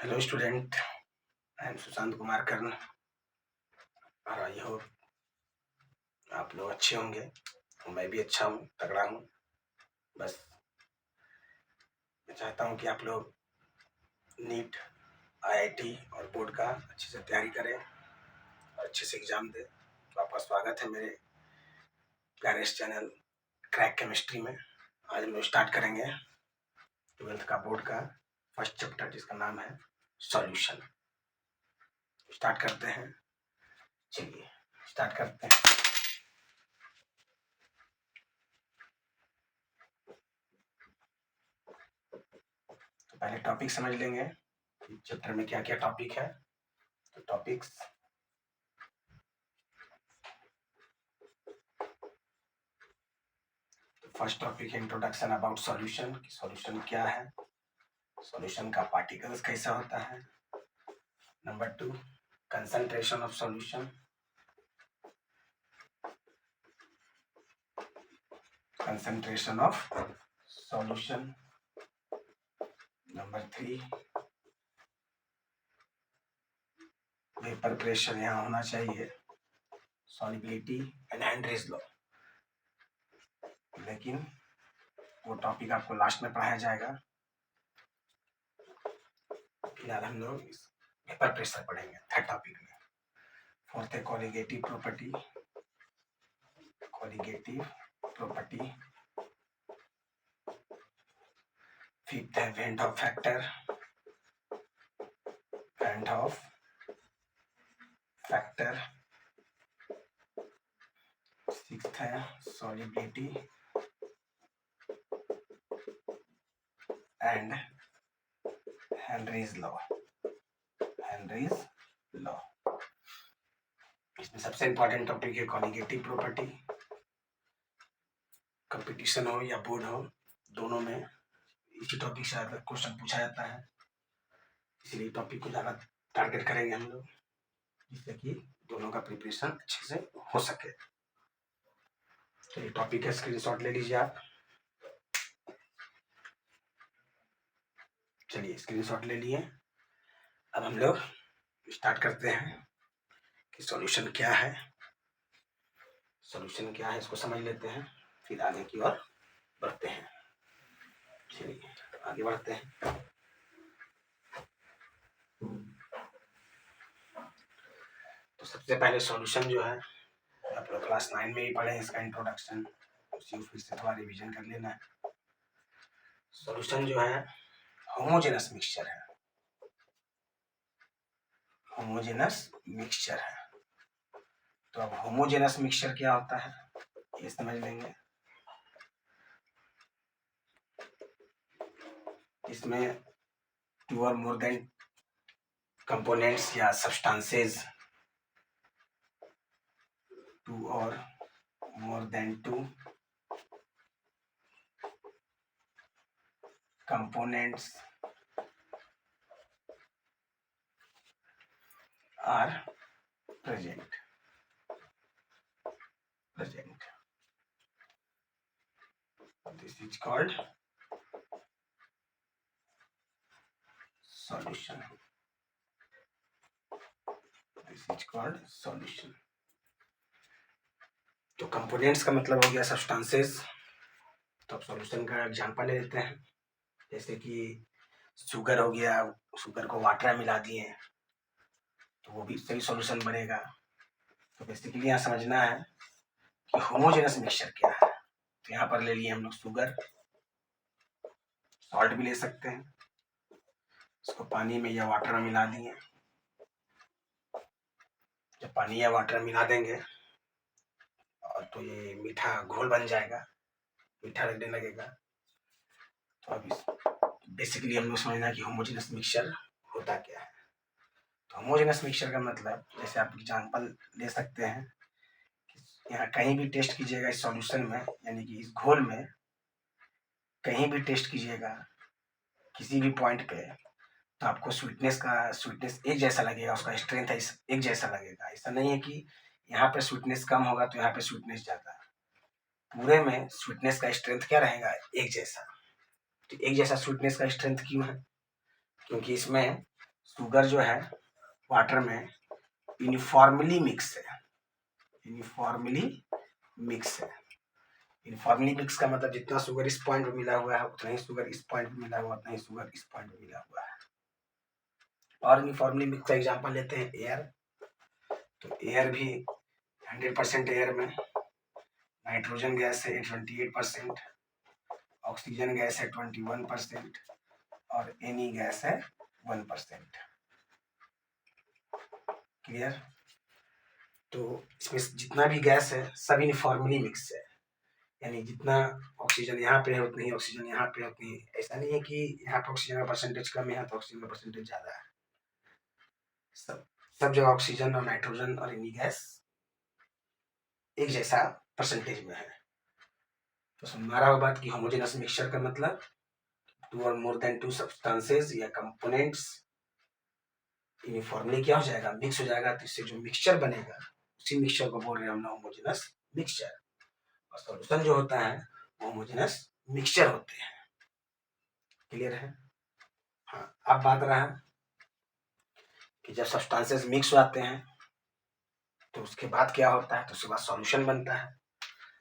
Hello student, I am Sushant Kumar Karn और I hope आप लोग अच्छे होंगे। मैं भी अच्छा हूँ, तगड़ा हूँ। बस मैं चाहता हूँ कि आप लोग नीट, आईआईटी और बोर्ड का अच्छे से तैयारी करें और अच्छे से एग्ज़ाम दें। तो आपका स्वागत है मेरे प्यारे इस चैनल क्रैक केमिस्ट्री में। आज हम लोग स्टार्ट करेंगे 12th का बोर्ड का फर्स्ट चैप्टर, जिसका नाम है सॉल्यूशन। स्टार्ट करते हैं। चलिए स्टार्ट करते हैं। तो पहले टॉपिक समझ लेंगे चैप्टर में क्या क्या टॉपिक है। तो टॉपिक्स, फर्स्ट टॉपिक है इंट्रोडक्शन अबाउट सॉल्यूशन। सॉल्यूशन क्या है, सॉल्यूशन का पार्टिकल्स कैसा होता है। Number 2, concentration of solution. Concentration of solution. Number 3, vapour pressure यहाँ होना चाहिए, सॉल्युबिलिटी एंड हेनरीज लॉ, लेकिन वो टॉपिक आपको लास्ट में पढ़ाया जाएगा। फिलहाल हम लोग वेपर प्रेशर पढ़ेंगे थर्ड टॉपिक में। फोर्थ है colligative property. Colligative property. Fifth है van't Hoff factor. Van't Hoff factor. Sixth है solubility and Henry's law. Henry's law. इसमें सबसे इंपॉर्टेंट टॉपिक है कॉन्जुगेटिव प्रॉपर्टी। कंपटीशन हो या बोर्ड हो, दोनों में इसी टॉपिक से क्वेश्चन पूछा जाता है, इसलिए टॉपिक को ज़्यादा टारगेट करेंगे हम लोग, जिससे कि दोनों का प्रिपरेशन अच्छे से हो सके। चलिए टॉपिक का स्क्रीनशॉट ले लीजिए आप। चलिए स्क्रीनशॉट ले लिए। अब हम लोग स्टार्ट करते हैं कि सॉल्यूशन क्या है। सॉल्यूशन क्या है इसको समझ लेते हैं, फिर आगे की ओर बढ़ते हैं। चलिए आगे बढ़ते हैं। तो सबसे पहले सॉल्यूशन जो है, आप लोग क्लास 9 में ही पढ़े इसका इंट्रोडक्शन, उसी फिर से थोड़ा रिवीजन कर लेना है। सॉल्यूशन जो है होमोजेनस मिक्सचर है। होमोजेनस मिक्सचर है। तो अब होमोजेनस मिक्सचर क्या होता है ये समझ लेंगे। इसमें 2 और मोर देन कंपोनेंट्स या सब्सटेंसेस, 2 और more than 2 components are present. This is called solution. This is called solution. तो कंपोनेंट्स का मतलब हो गया सब्सटेंसेस। तो अब सॉल्यूशन का एग्जांपल ले लेते हैं, जैसे कि शुगर हो गया, शुगर को वाटर में मिला दिए तो वो भी सही सॉल्यूशन बनेगा। तो बेसिकली यहाँ समझना है कि होमोजेनस मिक्सचर क्या है। तो यहाँ पर ले लिए हम लोग शुगर, सॉल्ट भी ले सकते हैं, इसको पानी में या वाटर में मिला दिए। जब पानी या वाटर में मिला देंगे और तो ये मीठा घोल बन जाएगा, मीठा लगने लगेगा। तो अब बेसिकली हम लोग समझना है कि होमोजेनस मिक्सचर होता क्या है। तो होमोजेनस मिक्सचर का मतलब, जैसे आप एग्जांपल ले सकते हैं, यहाँ कहीं भी टेस्ट कीजिएगा इस सॉल्यूशन में, यानी कि इस घोल में कहीं भी टेस्ट कीजिएगा किसी भी पॉइंट पे, तो आपको स्वीटनेस एक जैसा लगेगा, उसका स्ट्रेंथ एक जैसा लगेगा। ऐसा नहीं है कि यहाँ पे स्वीटनेस कम होगा तो यहाँ पे स्वीटनेस ज्यादा। पूरे में स्वीटनेस का स्ट्रेंथ क्या रहेगा, एक जैसा। तो एक जैसा स्वीटनेस का स्ट्रेंथ क्यों है, क्योंकि इसमें शुगर जो है वाटर में यूनिफॉर्मली मिक्स है, यूनिफॉर्मली मिक्स है। यूनिफॉर्मली मिक्स का मतलब जितना शुगर इस पॉइंट पे मिला हुआ है उतना ही शुगर इस पॉइंट पे मिला हुआ, उतना ही शुगर इस पॉइंट पे मिला हुआ है। और यूनिफॉर्मली मिक्स का एग्जांपल लेते हैं एयर। तो एयर भी 100% एयर में नाइट्रोजन गैस है 28%, ऑक्सीजन गैस है 21% और एनी गैस है 1%। क्लियर? तो इसमें जितना भी गैस है सब यूनिफॉर्मली मिक्स है, यानी जितना ऑक्सीजन यहाँ पे है उतनी ही ऑक्सीजन यहाँ पे उतनी। ऐसा नहीं है कि यहाँ पे ऑक्सीजन का परसेंटेज कम है, यहाँ पे ऑक्सीजन का परसेंटेज ज्यादा है। सब जगह ऑक्सीजन और नाइट्रोजन और एनी गैस एक जैसा परसेंटेज में है। तो समझ आ रहा होगा बात कि होमोजेनस मिक्सचर का मतलब टू और मोर देन टू सब्सटेंसेस या कंपोनेंट्स यूनिफॉर्मली क्या हो जाएगा, मिक्स हो जाएगा। तो इससे जो मिक्सचर बनेगा उसी मिक्सचर को बोल रहे हैं हम होमोजेनस मिक्सचर। और सॉल्यूशन जो होता है होमोजेनस मिक्सचर होते हैं। क्लियर है? हाँ, अब बात रहा कि जब सब्सटेंसेस मिक्स होते हैं तो उसके बाद क्या होता है, तो उसके बाद सॉल्यूशन बनता है।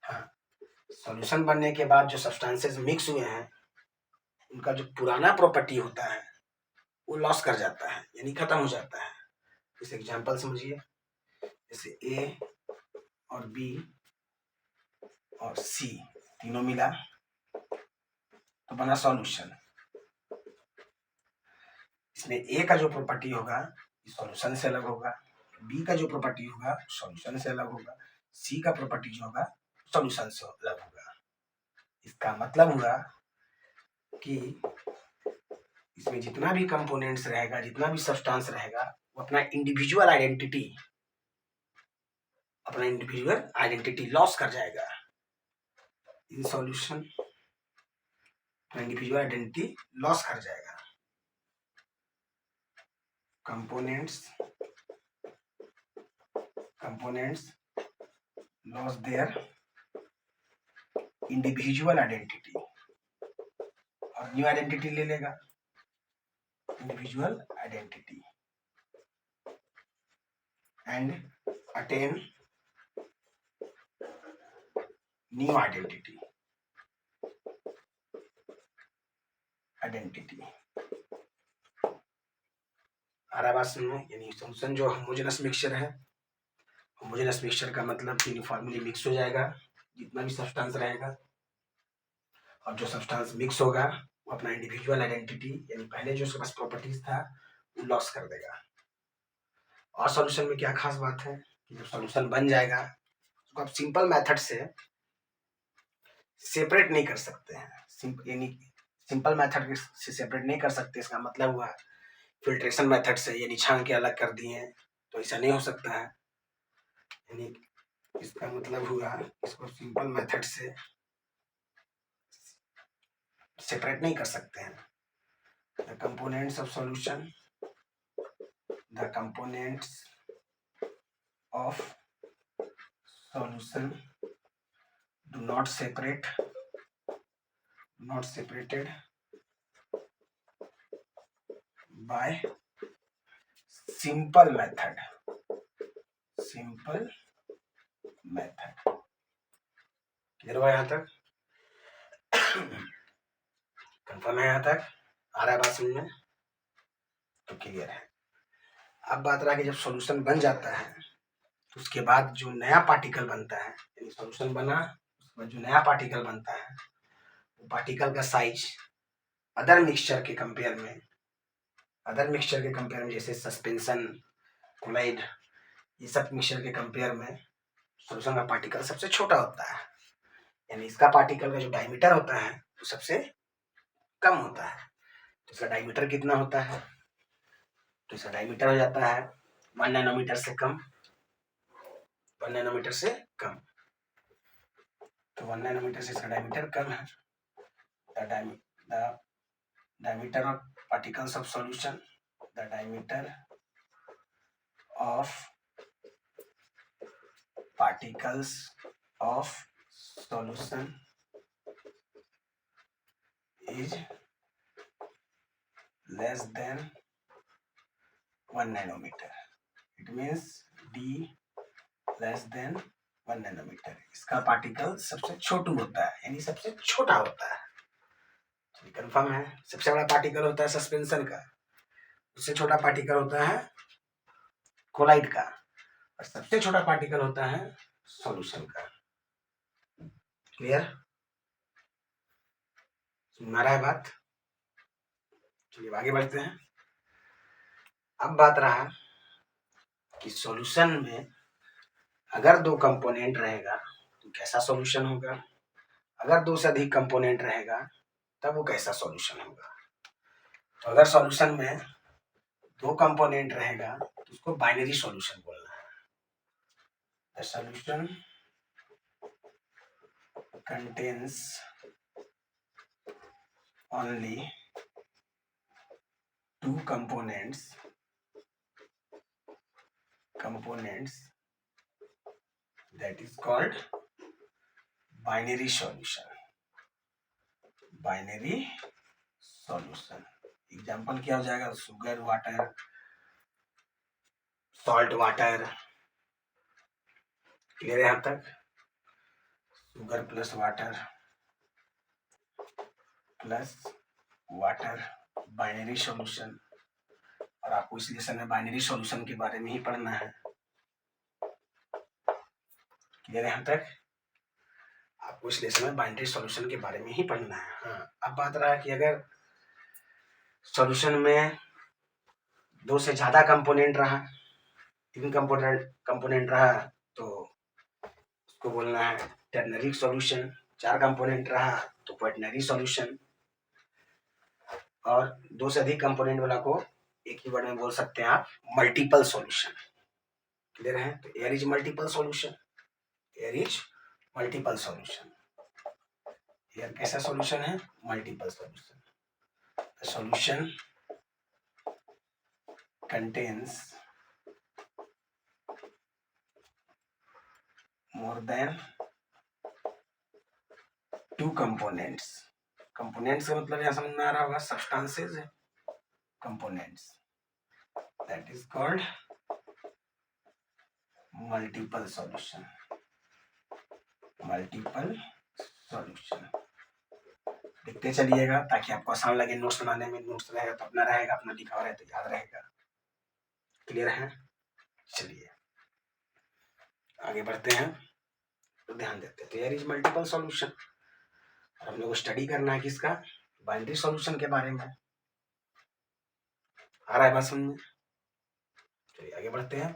हाँ, सॉल्यूशन बनने के बाद जो सब्सटेंसेस मिक्स हुए हैं उनका जो पुराना प्रॉपर्टी होता है वो लॉस कर जाता है, यानी खत्म हो जाता है। इस एग्जांपल समझिए, जैसे ए और बी और सी तीनों मिला तो बना सॉल्यूशन। इसमें ए का जो प्रॉपर्टी होगा सॉल्यूशन से अलग होगा, बी का जो प्रॉपर्टी होगा सॉल्यूशन से अलग होगा, सी का प्रॉपर्टी जो होगा सॉल्यूशन से अलग होगा। इसका मतलब हुआ कि इसमें जितना भी कंपोनेंट्स रहेगा, जितना भी सब्सटेंस रहेगा वो अपना इंडिविजुअल आइडेंटिटी लॉस कर जाएगा। In solution individual identity loss कर जाएगा। Components loss their individual identity और न्यू आइडेंटिटी ले लेगा, individual identity and attain new identity. आ रहा बात समझ में? यानी सॉल्यूशन जो होमोजेनस मिक्सचर है, होमोजेनस मिक्सचर का मतलब यूनिफॉर्मली मिक्स हो जाएगा जितना भी सब्सटेंस रहेगा, और जो सब्सटेंस मिक्स होगा वो अपना इंडिविजुअल आइडेंटिटी यानी पहले जो उसके पास प्रॉपर्टीज था वो लॉस कर देगा। और सॉल्यूशन में क्या खास बात है कि जब सॉल्यूशन बन जाएगा उसको आप सिंपल मेथड से सेपरेट नहीं कर सकते हैं, यानी सिंपल मेथड से सेपरेट नहीं कर सकते। इसका मतलब हुआ फिल्ट्रेशन मेथड से, यानी छान के अलग कर दिए, तो ऐसा नहीं हो सकता है। यानी इसका मतलब हुआ इसको सिंपल मेथड से सेपरेट नहीं कर सकते हैं। The components of solution, the components of solution do not separated by simple method clear हुआ यहाँ तक? कंफर्म है यहाँ तक? आ रहा है बात समझ में? तो क्लियर है। अब बात रहा कि जब सॉल्यूशन बन जाता है तो उसके बाद जो नया पार्टिकल बनता है, यानी सॉल्यूशन बना उसके बाद जो नया पार्टिकल बनता है वो पार्टिकल का साइज अदर मिक्सचर के कंपेयर में जैसे सस्पेंशन, क्लोराइड, ये सब मिक्सचर के कंपेयर में सॉल्यूशन का पार्टिकल सबसे छोटा होता है। यानी इसका पार्टिकल का जो डायमीटर होता है वो सबसे कम होता है। तो इसका डायमीटर कितना होता है, तो इसका डायमीटर हो जाता है 1 नैनोमीटर से कम, 1 नैनोमीटर से कम। तो 1 नैनोमीटर से इसका डायमीटर कम है। The diameter of particles of solution, the diameter of particles of solution is less than 1 nanometer, it means d less than 1 nanometer. इसका पार्टिकल सबसे छोटू होता है, यानी सबसे छोटा होता है। कंफर्म है? सबसे बड़ा पार्टिकल होता है सस्पेंशन का, उससे छोटा पार्टिकल होता है कोलाइड का, और सबसे छोटा पार्टिकल होता है सॉल्यूशन का। क्लियर? सुन आ रहा है बात? चलिए आगे बढ़ते हैं। अब बात रहा कि सॉल्यूशन में अगर दो कंपोनेंट रहेगा तो कैसा सॉल्यूशन होगा, अगर दो से अधिक कंपोनेंट रहेगा तब वो कैसा सॉल्यूशन होगा। तो अगर सॉल्यूशन में दो कंपोनेंट रहेगा तो उसको बाइनरी सॉल्यूशन बोलना है। The solution contains only two components that is called binary solution. Binary solution example क्या हो जाएगा, sugar water, salt water. Clear है यहाँ तक? Sugar plus water binary solution. और आपको इस लेसन में बाइनरी सॉल्यूशन के बारे में ही पढ़ना है। क्लियर है यहाँ तक? आपको इस लेसन में बाइनरी सॉल्यूशन के बारे में ही पढ़ना है। हाँ, अब बात रहा कि अगर सॉल्यूशन में दो से ज्यादा कंपोनेंट रहा, तीन कंपोनेंट रहा तो उसको बोलना है टर्नरी सॉल्यूशन। चार कंपोनेंट रहा तो क्वाटरनरी सॉल्यूशन। और दो से अधिक कंपोनेंट वाला को एक ही वर्ड में बोल सकते हैं आप, मल्टीपल सॉल्यूशन। क्लियर है? तो air is multiple solution, air is multiple solution. Air कैसा सॉल्यूशन है? Multiple solution. Solution contains more than two components. Components का मतलब यहां समझ में आ रहा होगा सब्सटेंसेस है, components, that is called multiple solution. Multiple solution देखते चलिएगा ताकि आपको आसान लगे नोट्स बनाने में। नोट्स रहेगा तो अपना रहेगा, अपना लिखा हुआ रहे तो याद रहेगा। क्लियर है? चलिए आगे बढ़ते हैं तो ध्यान देते हैं। तो एयर इज मल्टीपल सॉल्यूशन और हम लोग को स्टडी करना है किसका? बाइनरी सॉल्यूशन के बारे में। आ रहा है बात समझ में? चलिए आगे बढ़ते हैं।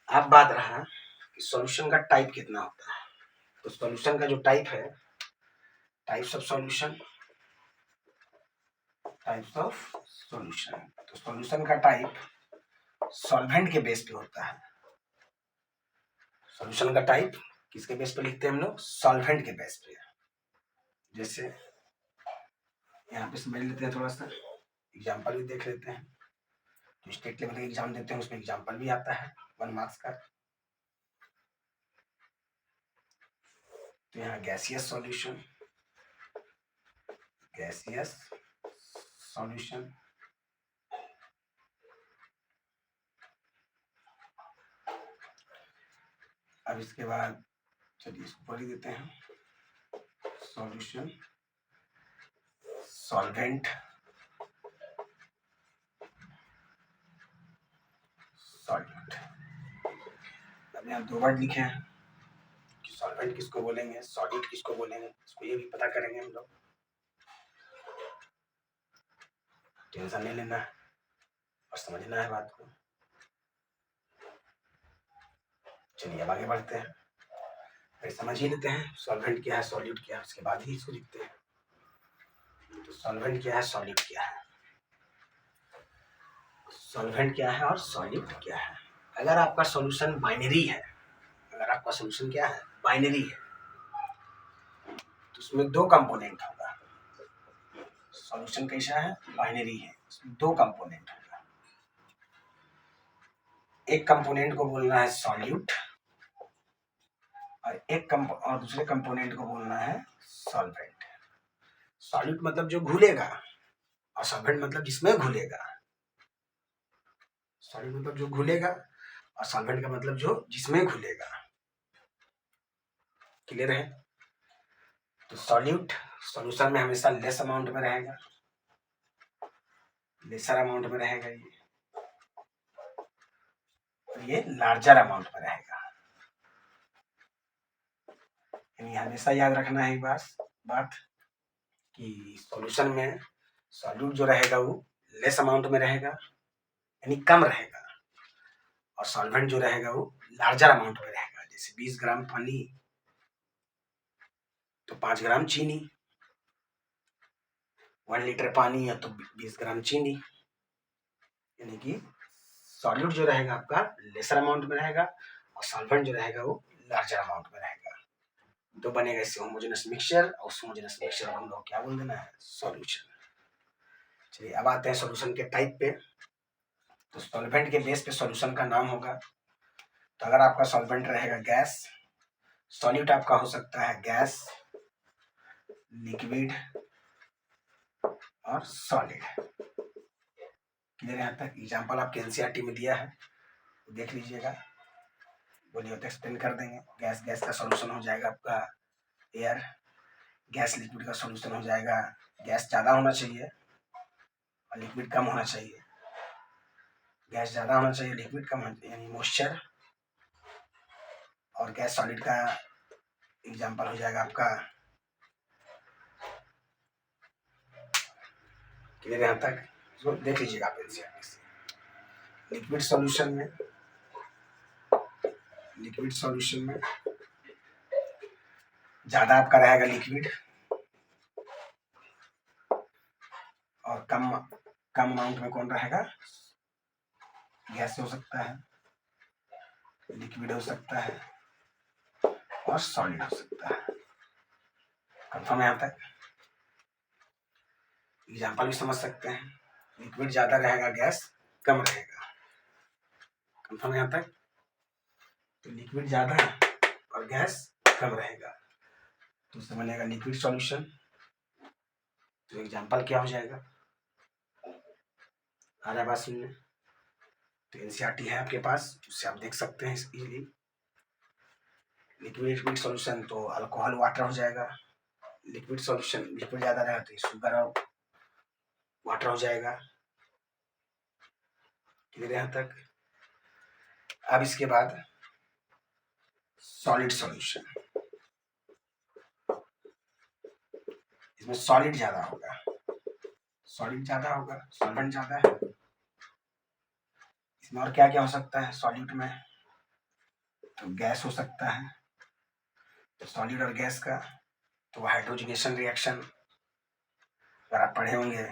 अब बात रहा कि सॉल्यूशन का टाइप कितना होता है। तो सॉल्यूशन का जो टाइप है, types of solution, types of solution. तो सॉल्यूशन का टाइप सॉल्वेंट के बेस पे होता है। सॉल्यूशन का टाइप किसके बेस पे लिखते हैं हम लोग? सॉल्वेंट के बेस पे। जैसे यहाँ पे समझ लेते हैं, थोड़ा सा एग्जांपल भी देख लेते हैं। तो स्टेट लेवल का एग्जाम देते हैं उसमें एग्जांपल भी आता है 1 मार्क्स का। तो यहाँ गैसियस सॉल्यूशन, गैसियस सॉल्यूशन, अब इसके बाद चलिए इसको पढ़ ही देते हैं। Solution, solvent, solvent. अब यहाँ दो वर्ड लिखे हैं कि सॉल्वेंट किसको बोलेंगे, सॉलिड किसको बोलेंगे, इसको ये भी पता करेंगे हम लोग। टेंशन नहीं लेना है और समझना है बात को। चलिए अब आगे बढ़ते हैं। पहले समझ ही लेते हैं सॉल्वेंट क्या है, सॉलिड क्या है, उसके बाद ही इसको लिखते हैं। तो सॉल्वेंट क्या है, सॉलिड क्या है, सॉल्वेंट क्या है और सॉलिड क्या है। अगर आपका सॉल्यूशन बाइनरी है, अगर आपका सॉल्यूशन क्या है, बाइनरी है, तो उसमें दो कंपोनेंट होगा। सॉल्यूशन कैसा है? बाइनरी है, उसमें दो कंपोनेंट होगा। एक कंपोनेंट को बोलना है सॉल्यूट और दूसरे कंपोनेंट को बोलना है सॉल्वेंट। सॉल्यूट मतलब जो घुलेगा और सॉल्वेंट मतलब जिसमें घुलेगा। सॉलिड मतलब जो घुलेगा, और सॉल्वेंट का मतलब जो जिसमें घुलेगा। क्लियर है? तो सॉल्यूट सॉल्यूशन में हमेशा लेस अमाउंट में रहेगा, लेसर अमाउंट में रहेगा ये, और ये लार्जर अमाउंट में रहेगा। यानी हमेशा याद रखना है बात कि सॉल्यूशन में सॉल्यूट जो रहेगा वो लेस अमाउंट में रहेगा, यानी कम रहेगा, और सॉल्वेंट जो रहेगा वो लार्जर अमाउंट में रहेगा। जैसे 20 ग्राम पानी तो 5 ग्राम चीनी, 1 लीटर पानी है तो 20 ग्राम चीनी। यानी कि सॉल्यूट जो रहेगा आपका लेसर अमाउंट में रहेगा, और सॉल्वेंट जो रहेगा वो लार्जर अमाउंट में रहेगा। तो बनेगा इससे होमोजेनस मिक्सचर, और उस होमोजेनस मिक्सचर को हम लोग क्या बोल देना है? सॉल्यूशन। चलिए अब आते हैं सॉल्यूशन के टाइप पे। तो सॉल्वेंट के बेस पे सॉल्यूशन का नाम होगा। तो अगर आपका सॉल्वेंट रहेगा गैस, सॉल्यूट आपका हो सकता है गैस, लिक्विड और सॉलिड। क्लियर यहाँ तक? एग्जाम्पल आपके एनसीईआरटी में दिया है, देख लीजिएगा, बोलिए तो एक्सप्लेन कर देंगे। गैस का सॉल्यूशन हो जाएगा आपका एयर, गैस लिक्विड का सॉल्यूशन हो जाएगा, गैस ज़्यादा होना चाहिए और लिक्विड कम होना चाहिए, गैस ज़्यादा होना चाहिए लिक्विड कम होना चाहिए, यानी मॉइस्चर। और गैस सॉलिड का एग्जाम्पल हो जाएगा आपका, क्लियर यहाँ तक? तो देख लीजिएगा आप एनसीईआरटी से। लिक्विड सॉल्यूशन में ज़्यादा आपका रहेगा लिक्विड, और कम अमाउंट में कौन रहेगा? गैस हो सकता है, लिक्विड हो सकता है और सॉलिड हो सकता है। कंफर्म है यहाँ तक? एग्जाम्पल भी समझ सकते हैं, लिक्विड ज्यादा रहेगा, गैस कम रहेगा। कंफर्म है यहाँ तक? तो लिक्विड ज्यादा और गैस कम रहेगा तो उससे बनेगा लिक्विड सॉल्यूशन। तो एग्जाम्पल क्या हो जाएगा? आ रहा है बात सुनने? तो एनसीईआरटी है आपके पास, उससे आप देख सकते हैं इजीली। लिक्विड सॉल्यूशन तो अल्कोहल वाटर हो जाएगा, लिक्विड सॉल्यूशन लिक्विड ज्यादा रहेगा तो शुगर और वाटर हो जाएगा। क्लियर यहाँ तक? अब इसके बाद सॉलिड सॉल्यूशन, इसमें सॉलिड ज्यादा होगा, सॉल्वेंट ज्यादा है। इसमें और क्या क्या हो सकता है सॉल्यूट में? तो गैस हो सकता है, तो सॉलिड और गैस का तो हाइड्रोजनेशन रिएक्शन अगर आप पढ़े होंगे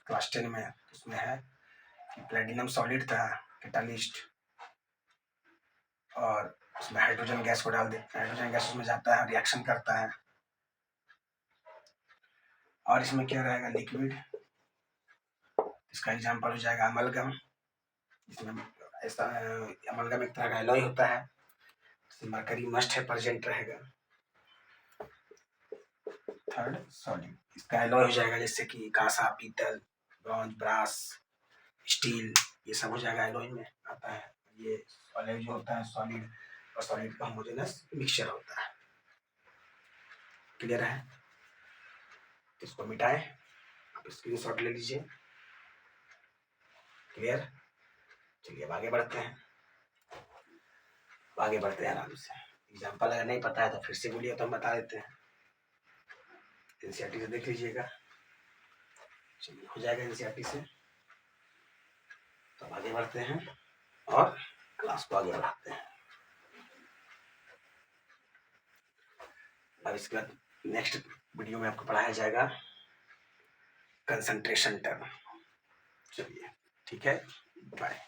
क्लास 10 में, उसमें है कि प्लेटिनम सॉलिड था कैटालिस्ट, और उसमें हाइड्रोजन गैस को डाल देते हैं, हाइड्रोजन गैस उसमें जाता है, रिएक्शन करता है। और इसमें क्या रहेगा? लिक्विड। इसका एग्जांपल हो जाएगा अमलगम, जिसमें ऐसा अमलगम एक तरह का एलॉय होता है, मरकरी मस्ट है प्रेजेंट रहेगा। थर्ड सॉलिड, इसका एलॉय हो जाएगा जैसे कि कांसा, पीतल, ब्रॉन्ज, ब्रास, स्टील, ये सब हो जाएगा, एलॉय में आता है। ये सॉलिड जो होता है सॉलिड, और सॉलिड का होमोजेनस मिक्सचर होता है। क्लियर है? इसको मिटाएं, आप स्क्रीनशॉट ले लीजिए। क्लियर? चलिए अब आगे बढ़ते हैं, आराम से। एग्जाम्पल अगर नहीं पता है तो फिर से बोलिए तो हम बता देते हैं। एनसीईआरटी से देख लीजिएगा, चलिए हो जाएगा एनसीईआरटी से। तो आगे बढ़ते हैं और क्लास को आगे बढ़ाते हैं। अब इसके बाद नेक्स्ट वीडियो में आपको पढ़ाया जाएगा कंसंट्रेशन टर्म। चलिए ठीक है, बाय।